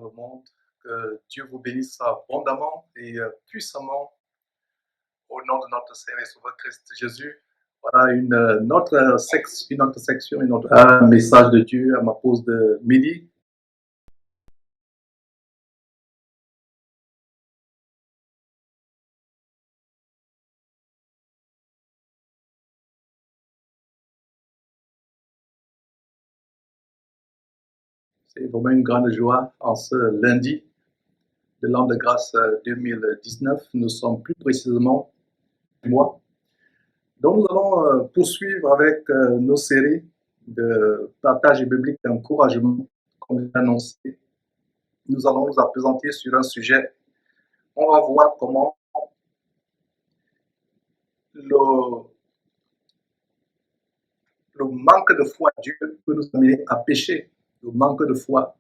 dans le monde. Que Dieu vous bénisse abondamment et puissamment au nom de notre Seigneur et Sauveur Christ Jésus. Voilà une autre section, une autre message de Dieu à ma pause de midi. C'est vraiment une grande joie en ce lundi de l'an de grâce 2019. Nous sommes plus précisément du mois. Donc nous allons poursuivre avec nos séries de partage biblique et d'encouragement, comme j'ai annoncé. Nous allons nous appesantir sur un sujet. On va voir comment le manque de foi à Dieu peut nous amener à pécher. Le manque de foi.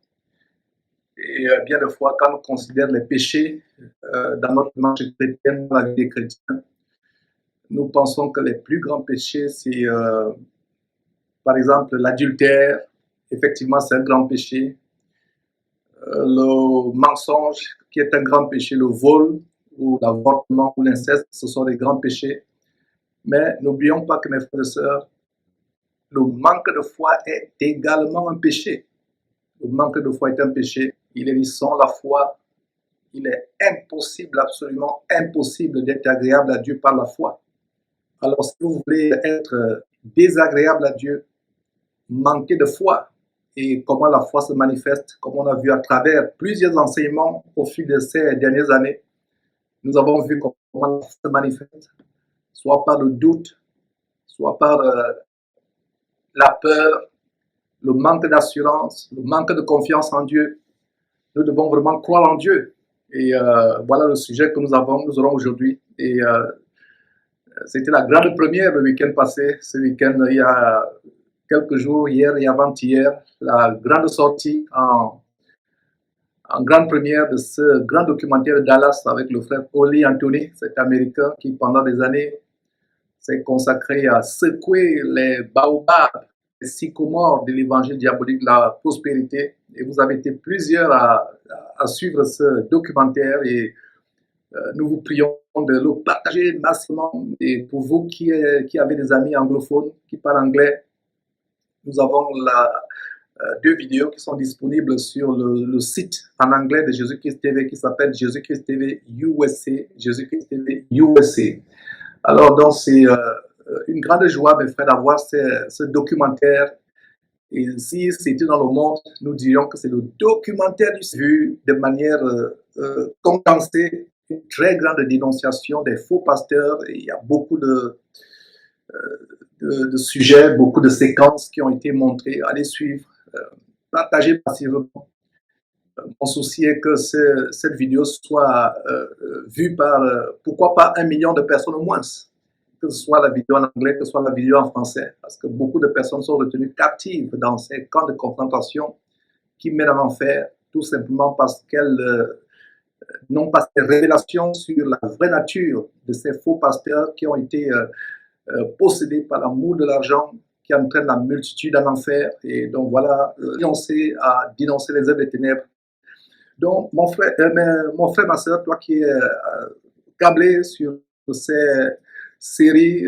Et bien de fois, quand on considère les péchés dans notre marche chrétienne, dans la vie des chrétiens, nous pensons que les plus grands péchés, c'est par exemple l'adultère. Effectivement, c'est un grand péché. Le mensonge, qui est un grand péché, le vol ou l'avortement ou l'inceste, ce sont des grands péchés. Mais n'oublions pas que, mes frères et sœurs, le manque de foi est également un péché. Le manque de foi est un péché. Il est dit sans la foi, il est impossible, absolument impossible d'être agréable à Dieu par la foi. Alors, si vous voulez être désagréable à Dieu, manquez de foi. Et comment la foi se manifeste, comme on a vu à travers plusieurs enseignements au fil de ces dernières années, nous avons vu comment la foi se manifeste, soit par le doute, soit par la peur, le manque d'assurance, le manque de confiance en Dieu. Nous devons vraiment croire en Dieu. Et voilà le sujet que nous aurons aujourd'hui. Et c'était la grande première le week-end passé. Ce week-end, il y a quelques jours, hier et avant-hier, la grande sortie en grande première de ce grand documentaire de Dallas avec le frère Oli Anthony, cet Américain qui, pendant des années, s'est consacré à secouer les baobabs, les sycomores de l'évangile diabolique de la prospérité. Et vous avez été plusieurs à suivre ce documentaire et nous vous prions de le partager massivement. Et pour vous qui avez des amis anglophones, qui parlent anglais, nous avons deux vidéos qui sont disponibles sur le site en anglais de Jésus-Christ TV qui s'appelle Jésus-Christ TV USA. Jésus-Christ TV USA. Alors, donc, c'est une grande joie, mes frères, d'avoir ce documentaire. Et si c'était dans le monde, nous dirions que c'est le documentaire vu de manière condensée, une très grande dénonciation des faux pasteurs. Et il y a beaucoup de sujets, beaucoup de séquences qui ont été montrées. Allez suivre, partagez passivement. Mon souci est que cette vidéo soit vue par, pourquoi pas 1 million de personnes au moins, que ce soit la vidéo en anglais, que ce soit la vidéo en français, parce que beaucoup de personnes sont retenues captives dans ces camps de confrontation qui mènent en enfer, tout simplement parce qu'elles n'ont pas ces révélations sur la vraie nature de ces faux pasteurs qui ont été possédés par l'amour de l'argent, qui entraîne la multitude en enfer. Et donc voilà, dénoncer les œuvres des ténèbres. Donc, mon frère, ma soeur, toi qui es câblé sur ces séries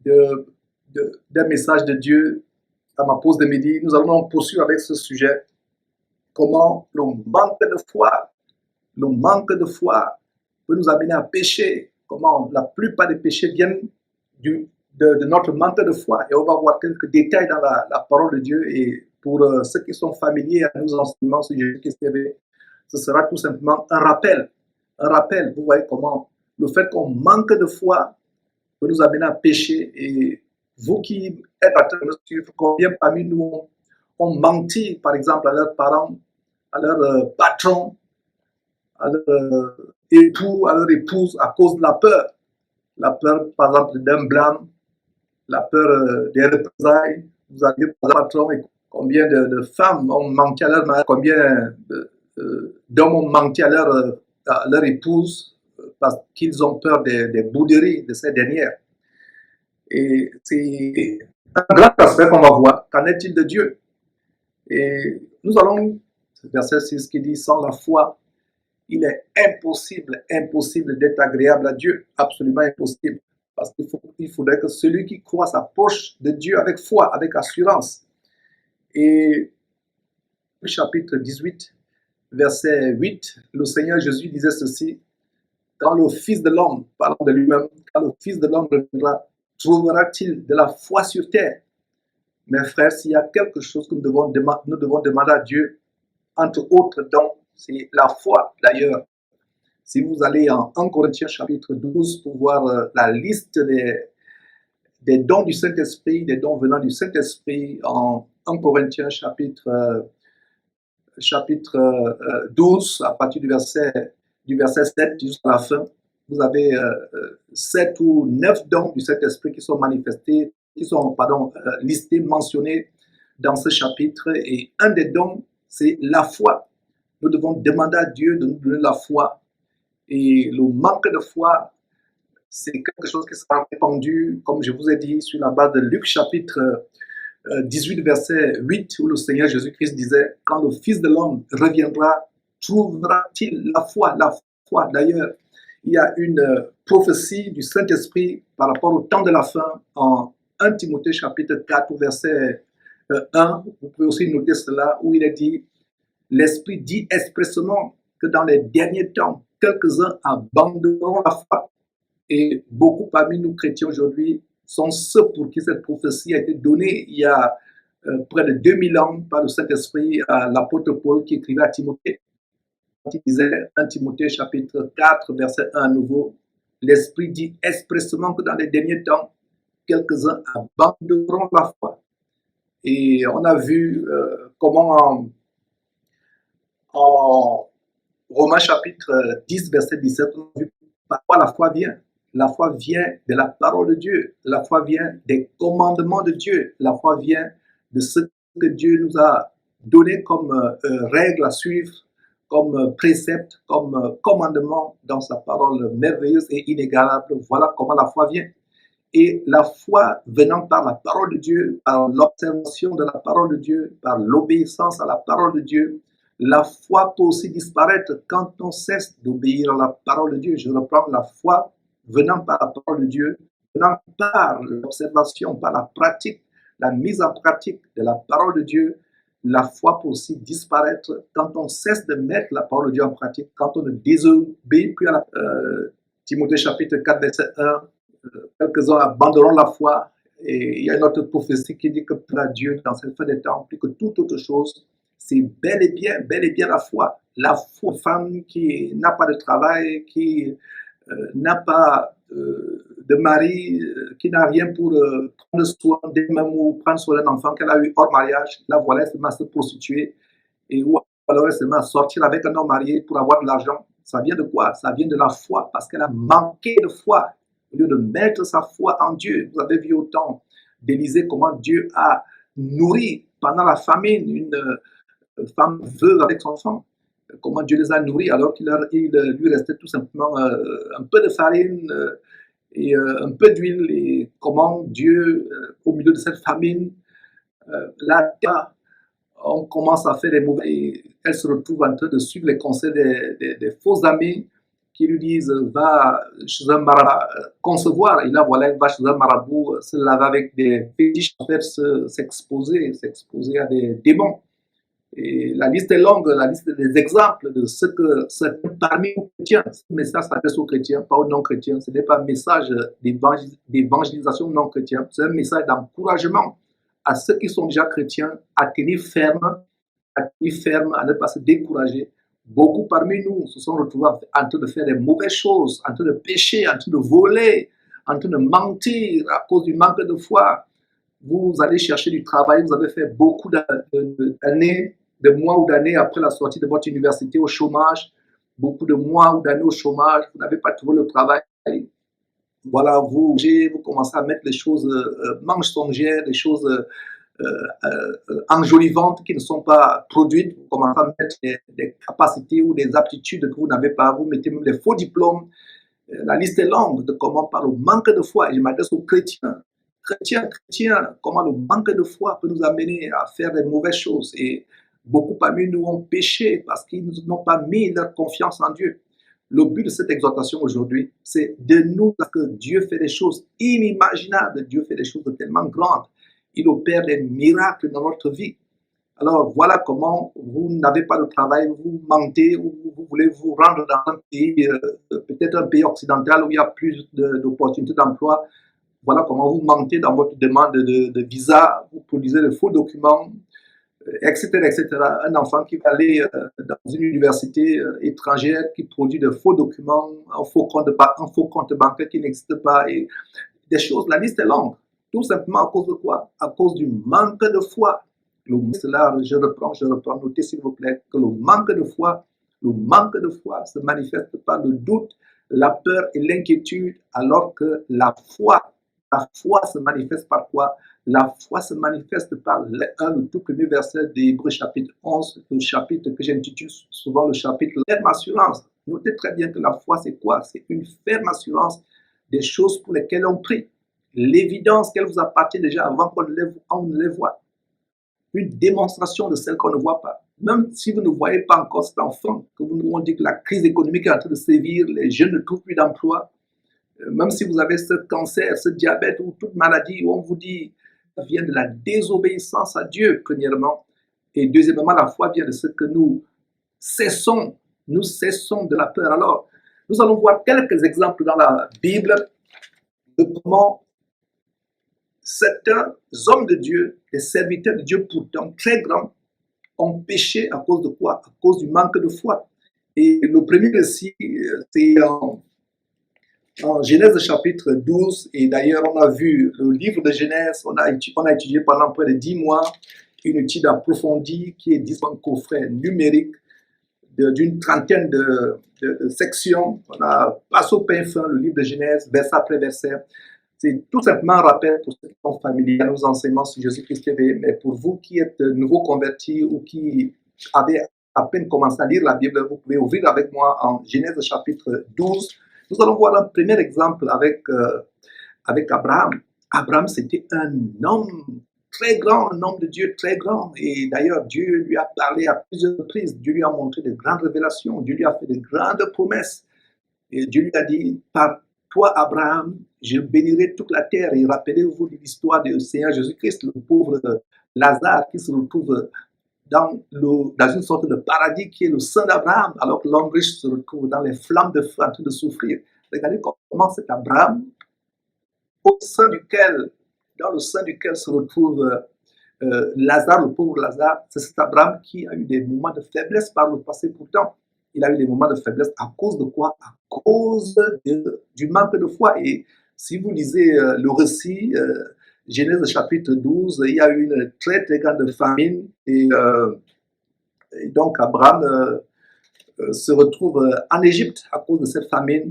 d'un message de Dieu à ma pause de midi, nous allons poursuivre avec ce sujet. Comment le manque de foi peut nous amener à pécher. Comment la plupart des péchés viennent de notre manque de foi. Et on va voir quelques détails dans la parole de Dieu. Et pour ceux qui sont familiers à nos enseignements sur Jésus-Christ TV, ce sera tout simplement un rappel. Un rappel, vous voyez comment le fait qu'on manque de foi peut nous amener à pécher. Et vous qui êtes en train de suivre, combien parmi nous ont menti, par exemple, à leurs parents, à leurs patrons, à leur époux, à leur épouse, à cause de la peur. La peur, par exemple, d'un blâme, la peur des représailles. Vous avez, par exemple, patron, et combien de femmes ont manqué à leur mari, combien d'hommes ont manqué à leur épouse parce qu'ils ont peur des bouderies de ces dernières. Et c'est un grand aspect qu'on va voir. Qu'en est-il de Dieu? Et nous allons verset 6 qui dit « Sans la foi, il est impossible d'être agréable à Dieu, absolument impossible. » Parce qu'il faudrait que celui qui croit s'approche de Dieu avec foi, avec assurance. Et chapitre 18, verset 8, le Seigneur Jésus disait ceci, « Quand le Fils de l'homme, parlant de lui-même, quand le Fils de l'homme reviendra, trouvera-t-il de la foi sur terre ?» Mes frères, s'il y a quelque chose que nous devons demander à Dieu, entre autres dons, c'est la foi. D'ailleurs, si vous allez en 1 Corinthiens chapitre 12 pour voir la liste des dons du Saint-Esprit, des dons venant du Saint-Esprit, en 1 Corinthiens chapitre 12, à partir du verset 7 jusqu'à la fin, vous avez 7 ou 9 dons du Saint-Esprit qui sont manifestés, qui sont listés, mentionnés dans ce chapitre. Et un des dons, c'est la foi. Nous devons demander à Dieu de nous donner la foi. Et le manque de foi, c'est quelque chose qui sera répandu, comme je vous ai dit, sur la base de Luc chapitre 18, verset 8, où le Seigneur Jésus-Christ disait, « Quand le Fils de l'homme reviendra, trouvera-t-il la foi ?» La foi, d'ailleurs, il y a une prophétie du Saint-Esprit par rapport au temps de la fin en 1 Timothée chapitre 4, verset 1. Vous pouvez aussi noter cela, où il est dit, « L'Esprit dit expressément que dans les derniers temps, quelques-uns abandonneront la foi. » Et beaucoup parmi nous chrétiens aujourd'hui sont ceux pour qui cette prophétie a été donnée il y a près de 2000 ans par le Saint-Esprit à l'apôtre Paul qui écrivait à Timothée. Il disait 1 Timothée chapitre 4, verset 1 à nouveau, « L'Esprit dit expressément que dans les derniers temps, quelques-uns abandonneront la foi. » Et on a vu comment en Romains chapitre 10, verset 17, on a vu par quoi la foi vient. La foi vient de la parole de Dieu. La foi vient des commandements de Dieu. La foi vient de ce que Dieu nous a donné comme règle à suivre, comme précepte, comme commandement dans sa parole merveilleuse et inégalable. Voilà comment la foi vient. Et la foi venant par la parole de Dieu, par l'observation de la parole de Dieu, par l'obéissance à la parole de Dieu, la foi peut aussi disparaître quand on cesse d'obéir à la parole de Dieu. Je reprends la foi venant par la parole de Dieu, venant par l'observation, par la pratique, la mise en pratique de la parole de Dieu. La foi peut aussi disparaître quand on cesse de mettre la parole de Dieu en pratique, quand on ne désobéit plus à la Timothée chapitre 4, verset 1, quelques-uns abandonneront la foi. Et il y a une autre prophétie qui dit que pour Dieu, dans cette fin des temps, plus que toute autre chose, c'est bel et bien la foi. La foi, femme qui n'a pas de travail, qui n'a pas de mari, qui n'a rien pour prendre soin d'elle-même ou prendre soin d'un enfant qu'elle a eu hors mariage, là voilà, elle se met à se prostituer, et ou alors elle se met à sortir avec un homme marié pour avoir de l'argent. Ça vient de quoi? Ça vient de la foi, parce qu'elle a manqué de foi. Au lieu de mettre sa foi en Dieu, vous avez vu au temps d'Élisée comment Dieu a nourri pendant la famine une femme veuve avec son enfant. Comment Dieu les a nourris alors qu'il lui restait tout simplement un peu de farine et un peu d'huile. Et comment Dieu, au milieu de cette famine, là, on commence à faire des mauvais. Et elle se retrouve en train de suivre les conseils des faux amis qui lui disent va chez un marabout concevoir. Et là, voilà, elle va chez un marabout se laver avec des fétiches, en fait, s'exposer à des démons. Et la liste est longue, la liste des exemples de ce que c'est parmi nous chrétiens. Ce message s'adresse aux chrétiens, pas aux non-chrétiens. Ce n'est pas un message d'évangélisation non-chrétien, c'est un message d'encouragement à ceux qui sont déjà chrétiens à tenir ferme, à ne pas se décourager. Beaucoup parmi nous se sont retrouvés en train de faire des mauvaises choses, en train de pécher, en train de voler, en train de mentir à cause du manque de foi. Vous allez chercher du travail, vous avez fait beaucoup d'années, de mois ou d'années après la sortie de votre université au chômage, beaucoup de mois ou d'années au chômage, vous n'avez pas trouvé le travail. Voilà, vous commencez à mettre les choses mensongères, des choses enjolivantes qui ne sont pas produites. Vous commencez à mettre des capacités ou des aptitudes que vous n'avez pas. Vous mettez même des faux diplômes. La liste est longue de comment par le manque de foi. Et je m'adresse aux chrétiens. Chrétiens, comment le manque de foi peut nous amener à faire des mauvaises choses. Et Beaucoup parmi nous ont péché parce qu'ils n'ont pas mis leur confiance en Dieu. Le but de cette exhortation aujourd'hui, c'est de nous parce que Dieu fait des choses inimaginables, Dieu fait des choses tellement grandes. Il opère des miracles dans notre vie. Alors voilà comment vous n'avez pas de travail, vous mentez, ou vous voulez vous rendre dans un pays, peut-être un pays occidental où il y a plus d'opportunités d'emploi. Voilà comment vous mentez dans votre demande de visa, vous produisez de faux documents, etc., etc. Un enfant qui va aller dans une université étrangère qui produit de faux documents, un faux compte bancaire qui n'existe pas, et des choses, la liste est longue. Tout simplement à cause de quoi? À cause du manque de foi. Cela, je reprends, notez s'il vous plaît, que le manque de foi se manifeste par le doute, la peur et l'inquiétude, alors que la foi se manifeste par quoi? La foi se manifeste par le tout premier verset d'Hébreux chapitre 11, le chapitre que j'intitule souvent le chapitre ferme assurance. Notez très bien que la foi, c'est quoi? C'est une ferme assurance des choses pour lesquelles on prie. L'évidence qu'elle vous appartient déjà avant qu'on ne les voit. Une démonstration de celle qu'on ne voit pas. Même si vous ne voyez pas encore cet enfant, que vous nous dit que la crise économique est en train de sévir, les jeunes ne trouvent plus d'emploi, même si vous avez ce cancer, ce diabète ou toute maladie où on vous dit ça vient de la désobéissance à Dieu, premièrement, et deuxièmement, la foi vient de ce que nous cessons de la peur. Alors, nous allons voir quelques exemples dans la Bible de comment certains hommes de Dieu, des serviteurs de Dieu pourtant très grands, ont péché à cause de quoi? À cause du manque de foi. Et le premier récit, c'est en Genèse chapitre 12, et d'ailleurs on a vu le livre de Genèse, on a étudié pendant près de 10 mois une étude approfondie qui est disons un coffret numérique d'une trentaine de sections. On a passé au pain fin le livre de Genèse, verset après verset. C'est tout simplement un rappel pour ceux qui sont familiers à nos enseignements sur Jésus-Christ TV, mais pour vous qui êtes nouveaux convertis ou qui avez à peine commencé à lire la Bible, vous pouvez ouvrir avec moi en Genèse chapitre 12. Nous allons voir un premier exemple avec Abraham. Abraham, c'était un homme très grand, un homme de Dieu très grand. Et d'ailleurs, Dieu lui a parlé à plusieurs reprises. Dieu lui a montré de grandes révélations. Dieu lui a fait de grandes promesses. Et Dieu lui a dit, par toi, Abraham, je bénirai toute la terre. Et rappelez-vous de l'histoire du Seigneur Jésus-Christ, le pauvre Lazare qui se retrouve dans une sorte de paradis qui est le sein d'Abraham, alors que l'homme riche se retrouve dans les flammes de feu en train de souffrir. Regardez comment cet Abraham, dans le sein duquel se retrouve Lazare, le pauvre Lazare, c'est cet Abraham qui a eu des moments de faiblesse par le passé. Pourtant, il a eu des moments de faiblesse à cause de quoi? À cause du manque de foi. Et si vous lisez le récit, Genèse chapitre 12, il y a eu une très très grande famine et donc Abraham se retrouve en Égypte à cause de cette famine.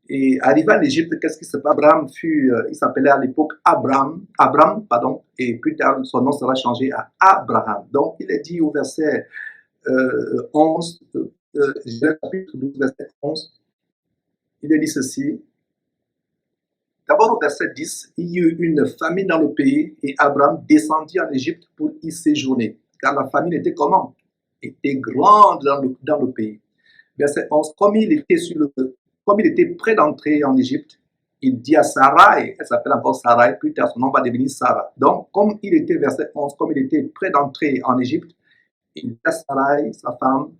Et arrivé en Égypte, qu'est-ce qui se passe? Abraham il s'appelait à l'époque Abram, et plus tard son nom sera changé à Abraham. Donc il est dit au verset 11, chapitre 12, verset 11, il est dit ceci. D'abord au verset 10, il y eut une famine dans le pays et Abraham descendit en Égypte pour y séjourner. Car la famine était comment? Était grande dans le pays. Verset 11, comme il était prêt d'entrer en Égypte, il dit à Sarai, elle s'appelle encore Sarai, plus tard son nom va devenir Sarah. Donc, comme il était, verset 11, comme il était prêt d'entrer en Égypte, il dit à Sarai, sa femme,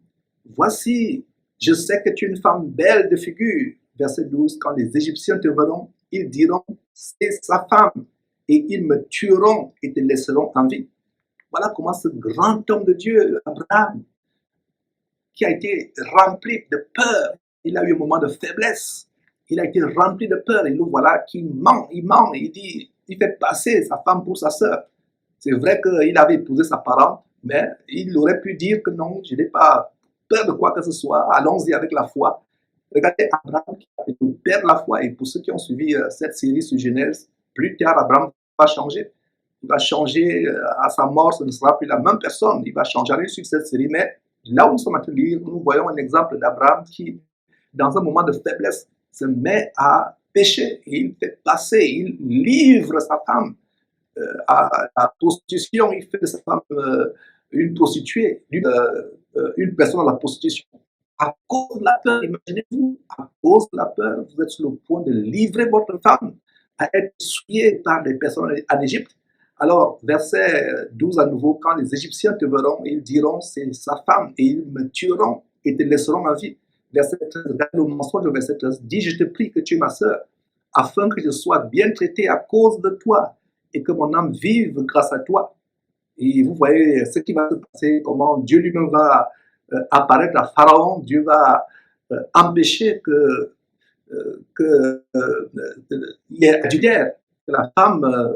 voici, je sais que tu es une femme belle de figure. Verset 12, quand les Égyptiens te verront, ils diront, c'est sa femme, et ils me tueront et te laisseront en vie. Voilà comment ce grand homme de Dieu, Abraham, qui a été rempli de peur, il a eu un moment de faiblesse, il a été rempli de peur, et nous voilà qui ment, il dit, il fait passer sa femme pour sa sœur. C'est vrai qu'il avait épousé sa parente, mais il aurait pu dire que non, je n'ai pas peur de quoi que ce soit, allons-y avec la foi. Regardez Abraham qui a perdre la foi, et pour ceux qui ont suivi cette série sur Genèse, plus tard Abraham va changer. Il va changer à sa mort, ce ne sera plus la même personne, il va changer à l'issue de cette série, mais là où nous sommes en train de lire, nous voyons un exemple d'Abraham qui, dans un moment de faiblesse, se met à pécher, et il fait passer, il livre sa femme à la prostitution, il fait de sa femme une prostituée, une personne à la prostitution. À cause de la peur, imaginez-vous, à cause de la peur, vous êtes sur le point de livrer votre femme à être souillée par les personnes en Égypte. Alors, verset 12 à nouveau, quand les Égyptiens te verront, ils diront c'est sa femme et ils me tueront et te laisseront en vie. Verset 13, regarde le mensonge de verset 13, dis je te prie que tu es ma sœur, afin que je sois bien traité à cause de toi et que mon âme vive grâce à toi. Et vous voyez ce qui va se passer, comment Dieu lui-même va apparaître à Pharaon, Dieu va empêcher il y ait adultère, que la femme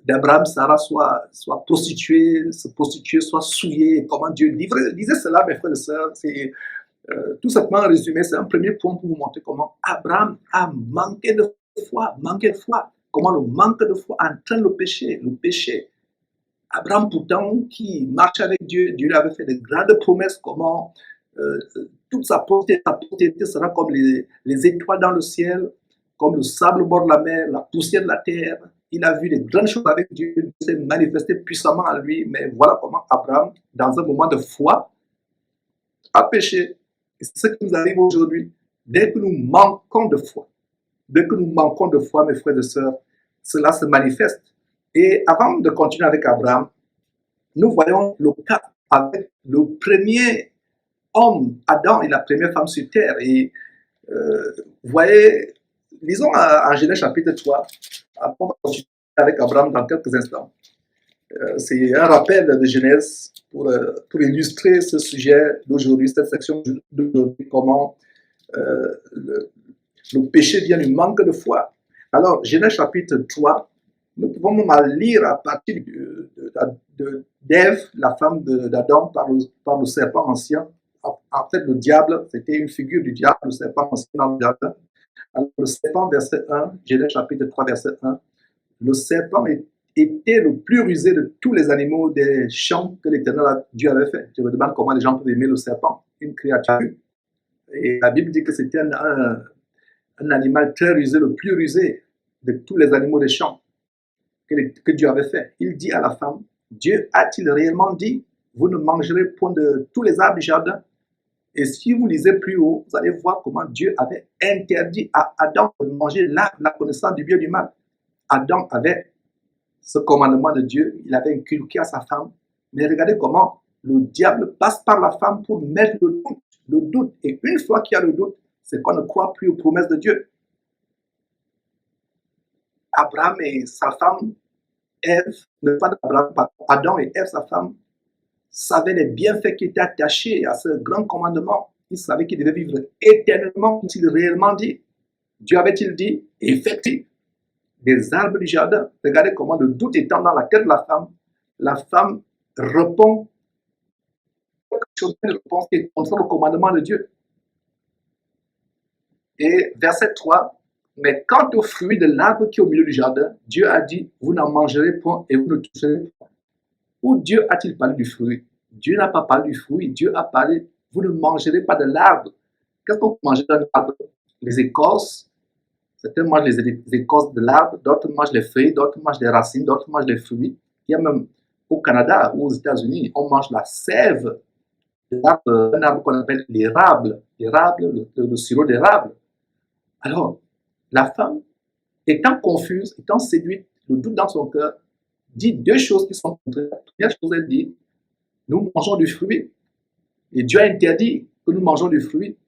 d'Abraham, Sarah, soit prostituée, soit souillée. Comment Dieu disait cela, mes frères et sœurs, c'est tout simplement résumé, c'est un premier point pour vous montrer comment Abraham a manqué de foi, comment le manque de foi entraîne le péché, Abraham, pourtant, qui marche avec Dieu, Dieu lui avait fait de grandes promesses, comment toute sa postérité sera comme les étoiles dans le ciel, comme le sable au bord de la mer, la poussière de la terre. Il a vu de grandes choses avec Dieu, Dieu s'est manifesté puissamment à lui, mais voilà comment Abraham, dans un moment de foi, a péché. Et c'est ce qui nous arrive aujourd'hui. Dès que nous manquons de foi, mes frères et sœurs, cela se manifeste. Et avant de continuer avec Abraham, nous voyons le cas avec le premier homme, Adam, et la première femme sur terre. Et vous voyez, lisons en Genèse chapitre 3, après on va continuer avec Abraham dans quelques instants. C'est un rappel de Genèse pour illustrer ce sujet d'aujourd'hui, cette section d'aujourd'hui, comment le péché vient du manque de foi. Alors, Genèse chapitre 3, nous pouvons même lire à partir d'Ève, la femme d'Adam, par le serpent ancien. En fait, le diable, c'était une figure du diable, le serpent ancien dans le jardin. Alors, le serpent, verset 1, Genèse chapitre 3, verset 1, le serpent était le plus rusé de tous les animaux des champs que l'Éternel Dieu avait fait. Je me demande comment les gens peuvent aimer le serpent, une créature. Et la Bible dit que c'était un animal très rusé, le plus rusé de tous les animaux des champs que Dieu avait fait. Il dit à la femme, Dieu a-t-il réellement dit, vous ne mangerez point de tous les arbres du jardin? Et si vous lisez plus haut, vous allez voir comment Dieu avait interdit à Adam de manger l'arbre de la connaissance du bien et du mal. Adam avait ce commandement de Dieu, il avait inculqué à sa femme, mais regardez comment le diable passe par la femme pour mettre le doute. Et une fois qu'il y a le doute, c'est qu'on ne croit plus aux promesses de Dieu. Abraham et sa femme, Ève, ne pas d'Abraham, Adam et Ève, sa femme, savaient les bienfaits qui étaient attachés à ce grand commandement. Ils savaient qu'ils devaient vivre éternellement, ont-ils réellement dit? Dieu avait-il dit? Effectivement, des arbres du jardin. Regardez comment le doute étant dans la tête de la femme répond quelque chose, une réponse qui est contre le commandement de Dieu. Et verset 3, mais quant au fruit de l'arbre qui est au milieu du jardin, Dieu a dit, vous n'en mangerez point et vous ne toucherez point. Où Dieu a-t-il parlé du fruit? Dieu n'a pas parlé du fruit, Dieu a parlé, vous ne mangerez pas de l'arbre. Qu'est-ce qu'on peut manger d'un arbre? Les écorces. Certains mangent les écorces de l'arbre, d'autres mangent les feuilles, d'autres mangent les racines, d'autres mangent les fruits. Il y a même au Canada ou aux États-Unis, on mange la sève de l'arbre, un arbre qu'on appelle l'érable, le sirop d'érable. Alors, la femme, étant confuse, étant séduite, le doute dans son cœur, dit deux choses qui sont contraires. La première chose, elle dit, nous mangeons du fruit. Et Dieu a interdit que nous mangeons du fruit.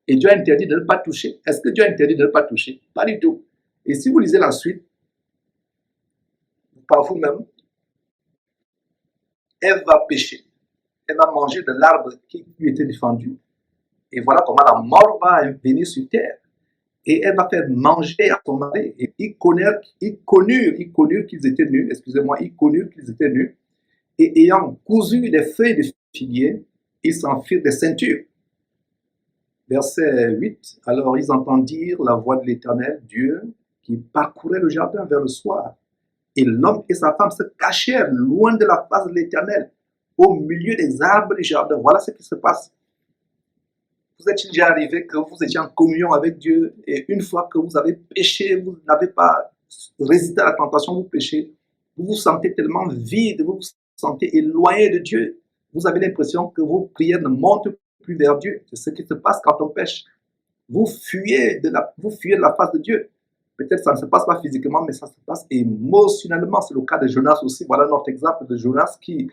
Et Dieu a interdit de ne pas toucher. Est-ce que Dieu a interdit de ne pas toucher? Pas du tout. Et si vous lisez la suite, par vous-même, Ève va pécher. Elle va manger de l'arbre qui lui était défendu. Et voilà comment la mort va venir sur terre. Et elle va faire manger à son mari. Et ils connurent qu'ils étaient nus, et ayant cousu des feuilles de figuier, ils s'en firent des ceintures. Verset 8, alors ils entendirent la voix de l'Éternel, Dieu, qui parcourait le jardin vers le soir. Et l'homme et sa femme se cachèrent loin de la face de l'Éternel, au milieu des arbres du jardin. Voilà ce qui se passe. Vous êtes déjà arrivé que vous étiez en communion avec Dieu, et une fois que vous avez péché, vous n'avez pas résisté à la tentation, vous péchez, vous vous sentez tellement vide, vous vous sentez éloigné de Dieu. Vous avez l'impression que vos prières ne montent plus vers Dieu. C'est ce qui se passe quand on pêche. Vous fuyez de la face de Dieu. Peut-être ça ne se passe pas physiquement, mais ça se passe émotionnellement. C'est le cas de Jonas aussi. Voilà notre exemple de Jonas qui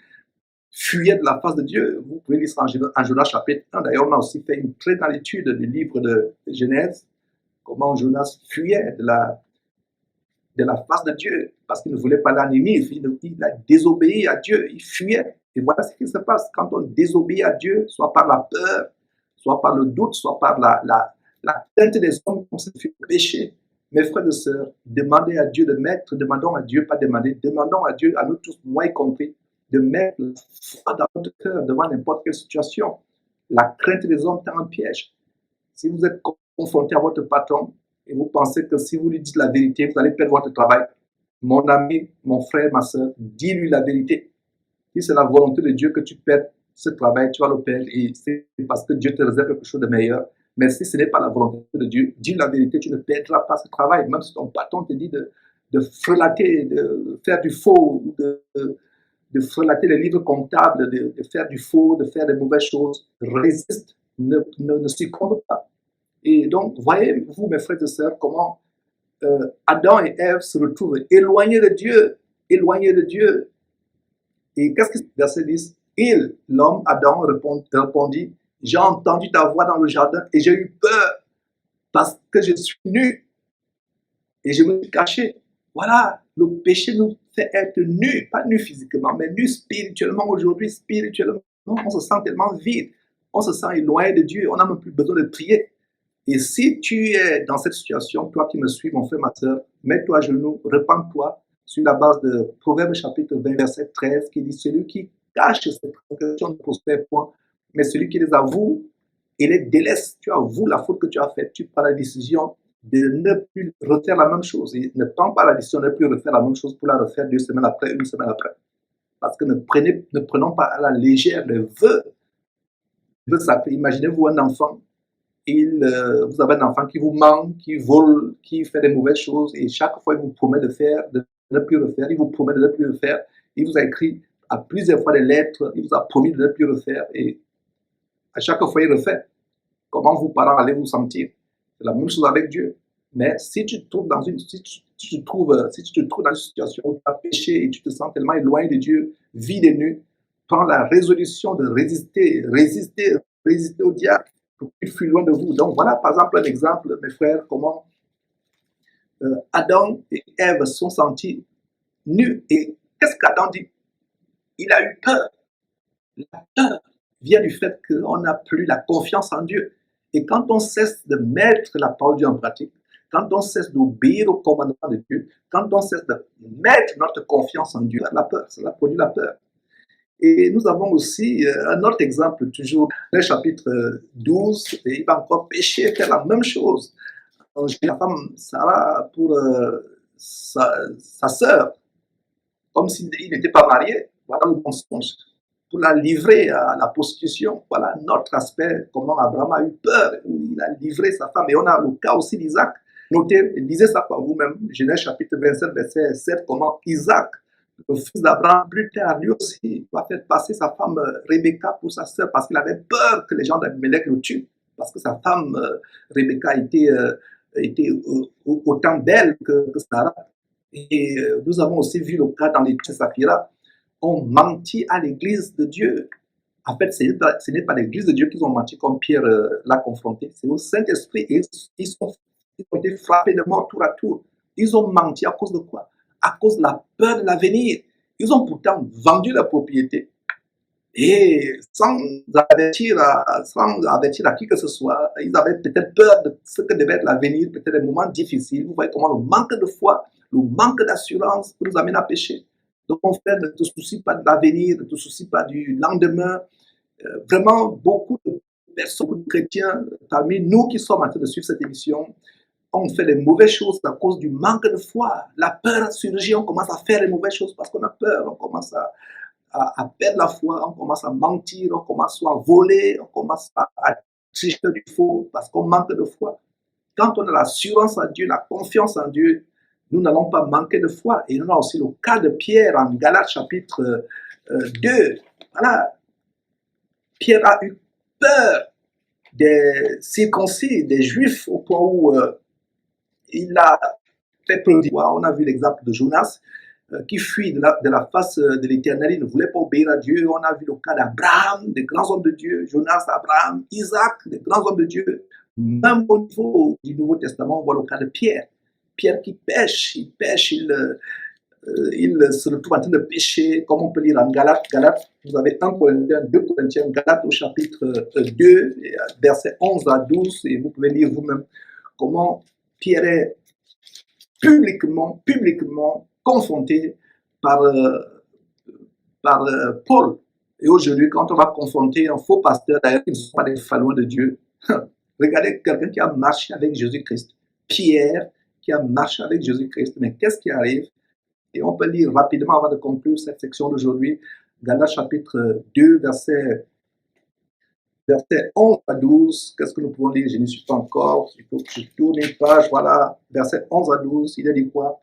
fuyait de la face de Dieu. Vous pouvez lire ça en Jonas chapitre 1. D'ailleurs, on a aussi fait une très grande étude du livre de Genèse, comment Jonas fuyait de la face de Dieu, parce qu'il ne voulait pas la Ninive. Il a désobéi à Dieu, il fuyait. Et voilà ce qui se passe quand on désobéit à Dieu, soit par la peur, soit par le doute, soit par la crainte des hommes, on se fait pécher. Mes frères et sœurs, demandez à Dieu de mettre, demandons à Dieu, pas demander, demandons à Dieu, à nous tous, moi y compris, de mettre la foi dans notre cœur devant n'importe quelle situation. La crainte des hommes est un piège. Si vous êtes confronté à votre patron et vous pensez que si vous lui dites la vérité, vous allez perdre votre travail, mon ami, mon frère, ma soeur, dis-lui la vérité. Si c'est la volonté de Dieu que tu perds ce travail, tu vas le perdre et c'est parce que Dieu te réserve quelque chose de meilleur. Mais si ce n'est pas la volonté de Dieu, dis la vérité, tu ne perdras pas ce travail. Même si ton patron te dit de frelater, de faire du faux, de frelater les livres comptables, de faire du faux, de faire des mauvaises choses, résiste, ne succombe pas. Et donc, voyez-vous, mes frères et sœurs, comment Adam et Ève se retrouvent éloignés de Dieu, éloignés de Dieu. Et qu'est-ce que verset 10? L'homme, Adam, répondit, j'ai entendu ta voix dans le jardin et j'ai eu peur parce que je suis nu et je me suis caché. Voilà, le péché nous fait être nus, pas nus physiquement, mais nus spirituellement aujourd'hui. Spirituellement, on se sent tellement vide, on se sent éloigné de Dieu, on n'a même plus besoin de prier. Et si tu es dans cette situation, toi qui me suis, mon frère, ma soeur, mets-toi à genoux, repens-toi sur la base de Proverbes chapitre 20, verset 13, qui dit, celui qui cache ses transgressions ne prospère point, mais celui qui les avoue et les délaisse, tu avoues la faute que tu as faite, tu prends la décision de ne plus refaire la même chose. Et ne prends pas la décision de ne plus refaire la même chose pour la refaire 2 semaines après, 1 semaine après. Parce que ne prenons pas à la légère les vœux sacrés. Imaginez-vous un enfant. Vous avez un enfant qui vous manque, qui vole, qui fait des mauvaises choses, et chaque fois il vous promet de ne plus le faire, il vous promet de ne plus le faire, il vous a écrit à plusieurs fois des lettres, il vous a promis de ne plus le faire, et à chaque fois il le fait. Comment vous, parents, allez vous sentir? C'est la même chose avec Dieu. Mais si tu te trouves dans une situation où tu as péché et tu te sens tellement éloigné de Dieu, vide et nu, prends la résolution de résister au diable. Il fuit loin de vous. Donc voilà par exemple un exemple, mes frères, comment Adam et Ève sont sentis nus. Et qu'est-ce qu'Adam dit? Il a eu peur. La peur vient du fait qu'on n'a plus la confiance en Dieu. Et quand on cesse de mettre la parole de Dieu en pratique, quand on cesse d'obéir au commandement de Dieu, quand on cesse de mettre notre confiance en Dieu, la peur, cela produit la peur. Et nous avons aussi un autre exemple, toujours dans le chapitre 12, et il va encore pécher, faire la même chose. La femme Sarah pour sa sœur, comme s'il n'était pas marié. Voilà le mensonge. Pour la livrer à la prostitution. Voilà notre aspect, comment Abraham a eu peur, où il a livré sa femme. Et on a le cas aussi d'Isaac. Notez, lisez ça par vous-même. Genèse chapitre 27, verset 7, comment Isaac, le fils d'Abraham, plus tard, lui aussi, va faire passer sa femme Rebecca pour sa sœur parce qu'il avait peur que les gens d'Abimelech le tuent. Parce que sa femme Rebecca était autant belle que Sarah. Et nous avons aussi vu le cas dans l'église de Saphira. On mentit à l'église de Dieu. En fait, ce n'est pas l'église de Dieu qu'ils ont menti comme Pierre l'a confronté. C'est au Saint-Esprit. Et ils ont été frappés de mort tour à tour. Ils ont menti à cause de quoi? À cause de la peur de l'avenir. Ils ont pourtant vendu la propriété. Et sans avertir à qui que ce soit, ils avaient peut-être peur de ce que devait être l'avenir, peut-être des moments difficiles. Vous voyez comment le manque de foi, le manque d'assurance nous amène à pécher. Donc, mon frère, ne te soucie pas de l'avenir, ne te soucie pas du lendemain. Vraiment, beaucoup de personnes, beaucoup de chrétiens, parmi nous qui sommes en train de suivre cette émission, on fait les mauvaises choses à cause du manque de foi. La peur surgit, on commence à faire les mauvaises choses parce qu'on a peur, on commence à perdre la foi, on commence à mentir, on commence à voler, on commence à tricher du faux parce qu'on manque de foi. Quand on a l'assurance en Dieu, la confiance en Dieu, nous n'allons pas manquer de foi. Et on a aussi le cas de Pierre en Galates chapitre 2, voilà, Pierre a eu peur des circoncis, des juifs, au point où il a fait preuve d'histoire. On a vu l'exemple de Jonas qui fuit de la face de l'Éternel, il ne voulait pas obéir à Dieu. On a vu le cas d'Abraham, des grands hommes de Dieu, Jonas, Abraham, Isaac, des grands hommes de Dieu. Même au niveau du Nouveau Testament, on voit le cas de Pierre. Pierre qui pêche, il se retrouve en train de pécher, comme on peut lire en Galates. Vous avez 1 Corinthiens, 2 Corinthiens, Galates au chapitre 2, versets 11 à 12, et vous pouvez lire vous-même comment Pierre est publiquement confronté par Paul. Et aujourd'hui, quand on va confronter un faux pasteur, d'ailleurs, qui ne sont pas des fallois de Dieu, regardez quelqu'un qui a marché avec Jésus-Christ. Pierre qui a marché avec Jésus-Christ. Mais qu'est-ce qui arrive? Et on peut lire rapidement avant de conclure cette section d'aujourd'hui. Galates chapitre 2, verset 11 à 12. Qu'est-ce que nous pouvons lire? Je n'y suis pas encore. Il faut que je tourne une page. Voilà, verset 11 à 12. Il a dit quoi?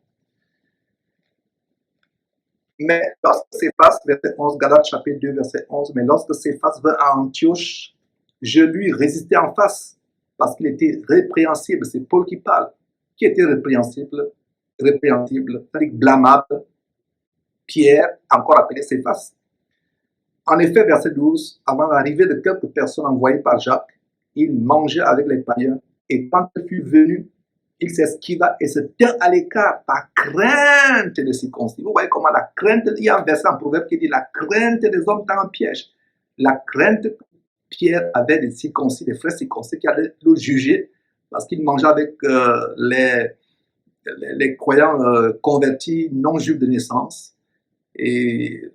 Mais lorsque Céphas, verset 11, Galates chapitre 2, verset 11, mais lorsque Céphas vint à Antioche, je lui résistais en face parce qu'il était répréhensible. C'est Paul qui parle. Qui était répréhensible, c'est-à-dire blâmable. Pierre, encore appelé Céphas. En effet, verset 12, avant l'arrivée de quelques personnes envoyées par Jacques, il mangeait avec les païens, et quand il fut venu, il s'esquiva et se tint à l'écart par crainte des circoncis. Vous voyez comment la crainte, il y a un verset en Proverbe qui dit la crainte des hommes tend un piège. La crainte que Pierre avait des circoncis, des frères circoncis qui allaient le juger parce qu'il mangeait avec les croyants convertis non juifs de naissance. Et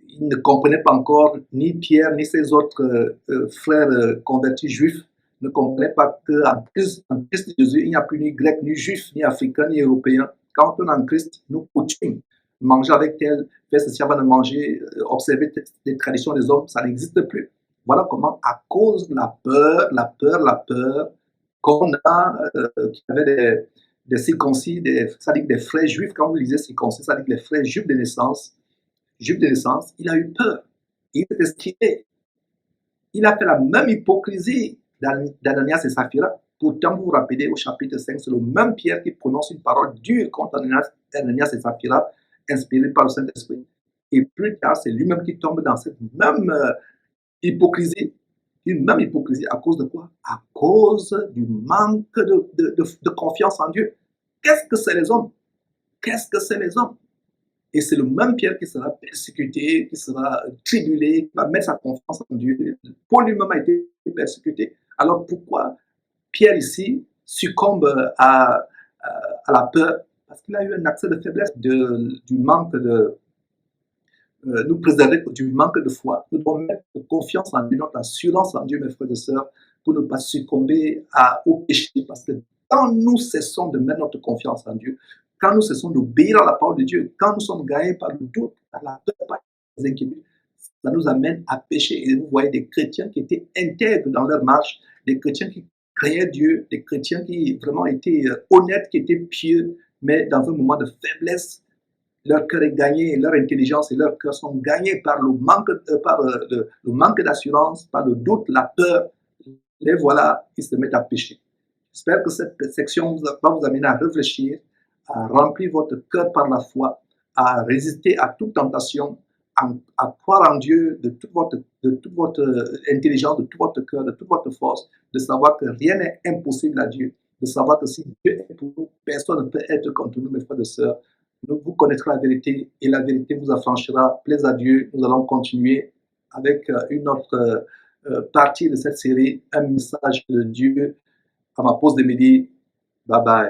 il ne comprenait pas encore, ni Pierre, ni ses autres frères convertis juifs, ne comprenaient pas qu'en Christ Jésus, il n'y a plus ni grec, ni juif, ni africain, ni européen. Quand on est en Christ, nous coutumes, manger avec tel, faire ceci avant de manger, observer les traditions des hommes, ça n'existe plus. Voilà comment, à cause de la peur qu'on a, qui avait des circoncis, c'est-à-dire des frères juifs, quand vous lisez circoncis, c'est-à-dire les frères juifs de naissance, il a eu peur. Il s'est esquivé. Il a fait la même hypocrisie d'Ananias et Saphira. Pourtant, vous vous rappelez au chapitre 5, c'est le même Pierre qui prononce une parole dure contre Ananias et Saphira, inspiré par le Saint-Esprit. Et plus tard, c'est lui-même qui tombe dans cette même hypocrisie. Une même hypocrisie. À cause de quoi? À cause du manque de confiance en Dieu. Qu'est-ce que c'est les hommes? Qu'est-ce que c'est les hommes? Et c'est le même Pierre qui sera persécuté, qui sera tribulé, qui va mettre sa confiance en Dieu. Paul lui-même a été persécuté. Alors pourquoi Pierre ici succombe à la peur? Parce qu'il a eu un accès de faiblesse, du manque de... nous préserver du manque de foi. Nous devons mettre confiance en Dieu, notre assurance en Dieu, mes frères et sœurs, pour ne pas succomber au péché. Parce que quand nous cessons de mettre notre confiance en Dieu, quand nous cessons d'obéir à la parole de Dieu, quand nous sommes gagnés par le doute, par la peur, par les inquiétudes, ça nous amène à pécher. Et vous voyez des chrétiens qui étaient intègres dans leur marche, des chrétiens qui craignaient Dieu, des chrétiens qui vraiment étaient honnêtes, qui étaient pieux, mais dans un moment de faiblesse, leur cœur est gagné, leur intelligence et leur cœur sont gagnés par le manque d'assurance, par le doute, la peur. Et voilà, ils se mettent à pécher. J'espère que cette section va vous amener à réfléchir, à remplir votre cœur par la foi, à résister à toute tentation, à croire en Dieu de toute votre intelligence, de tout votre cœur, de toute votre force, de savoir que rien n'est impossible à Dieu, de savoir que si Dieu est pour nous, personne ne peut être contre nous, mes frères et sœurs. Vous connaîtrez la vérité et la vérité vous affranchira. Plaise à Dieu, nous allons continuer avec une autre partie de cette série, un message de Dieu à ma pause de midi. Bye bye.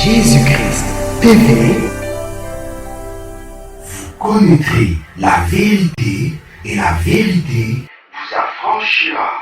Jésus-Christ TV, vous connaîtrez la vérité et la vérité vous affranchira.